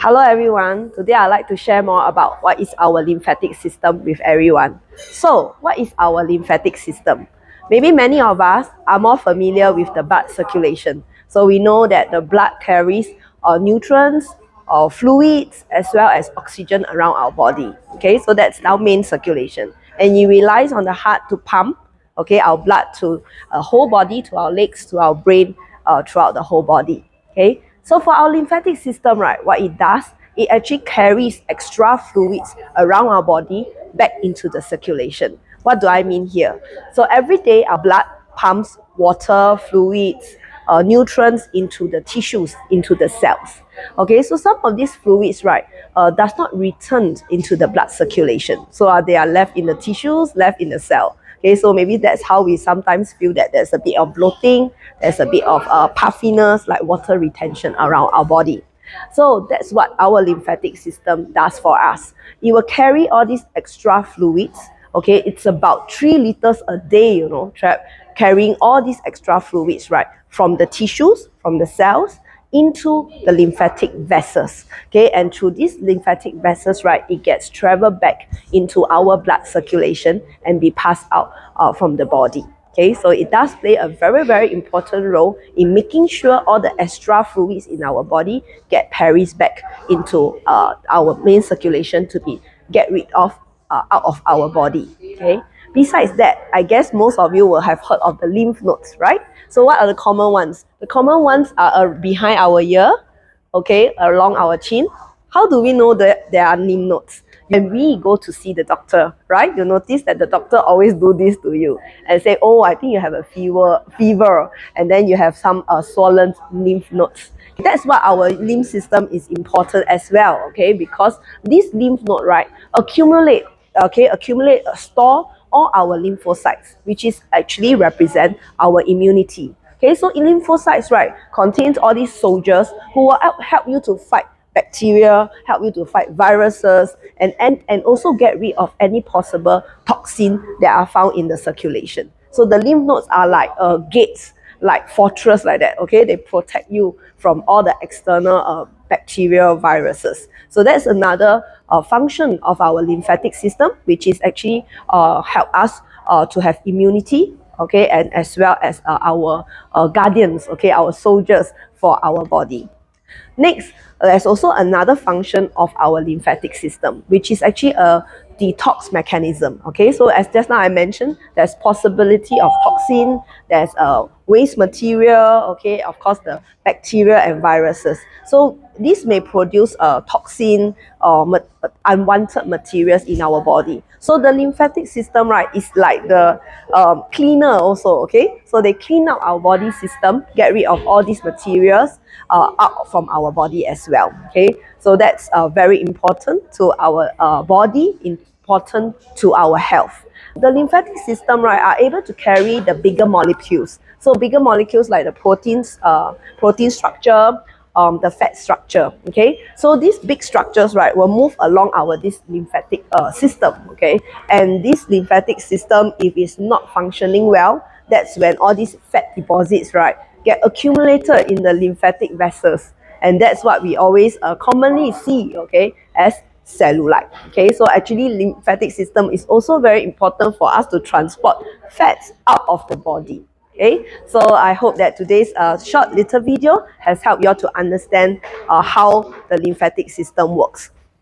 Hello everyone, today I'd like to share more about what is our lymphatic system with everyone. So, what is our lymphatic system? Maybe many of us are more familiar with the blood circulation. So we know that the blood carries nutrients or fluids as well as oxygen around our body. Okay, so that's our main circulation. And it relies on the heart to pump our blood to our whole body, to our legs, to our brain, throughout the whole body. Okay, so for our lymphatic system, right, what it does, it actually carries extra fluids around our body back into the circulation. What do I mean here? So every day our blood pumps water, fluids, nutrients into the tissues, into the cells. Okay, so some of these fluids, right, does not return into the blood circulation. So they are left in the tissues, left in the cell. Okay, so maybe that's how we sometimes feel that there's a bit of bloating, there's a bit of puffiness, like water retention around our body. So that's what our lymphatic system does for us. It will carry all these extra fluids. Okay, it's about 3 liters a day, carrying all these extra fluids, right, from the tissues, from the cells, into the lymphatic vessels. Okay, and through these lymphatic vessels, right, it gets traveled back into our blood circulation and be passed out from the body. Okay, so it does play a very, very important role in making sure all the extra fluids in our body get carried back into our main circulation to be get rid of out of our body. Okay. Besides that, I guess most of you will have heard of the lymph nodes, right? So what are the common ones? The common ones are behind our ear, okay, along our chin. How do we know that there are lymph nodes? When we go to see the doctor, right, you notice that the doctor always do this to you and say, oh, I think you have a fever, and then you have some swollen lymph nodes. That's why our lymph system is important as well, okay, because this lymph node, right, accumulate, store all our lymphocytes, which is actually represent our immunity. Okay, so lymphocytes, right, contains all these soldiers who will help you to fight bacteria, help you to fight viruses, and also get rid of any possible toxin that are found in the circulation. So the lymph nodes are like gates, like fortress like that, okay? They protect you from all the external bacterial viruses. So that's another function of our lymphatic system, which is actually help us to have immunity, okay, and as well as our guardians, okay, our soldiers for our body. Next, there's also another function of our lymphatic system, which is actually a detox mechanism. Okay, so as just now I mentioned, there's possibility of toxin, there's waste material, okay, of course the bacteria and viruses. So this may produce toxin or unwanted materials in our body. So the lymphatic system, right, is like the cleaner also, okay? So they clean up our body system, get rid of all these materials out from our body as well, okay? So that's very important to our body, important to our health. The lymphatic system, right, are able to carry the bigger molecules. So bigger molecules like the proteins, protein structure, the fat structure, okay? So these big structures, right, will move along this lymphatic system, okay? And this lymphatic system, if it's not functioning well, that's when all these fat deposits, right, get accumulated in the lymphatic vessels. And that's what we always commonly see, okay, as cellulite. Okay, so actually lymphatic system is also very important for us to transport fats out of the body. Okay, so I hope that today's short little video has helped you all to understand how the lymphatic system works.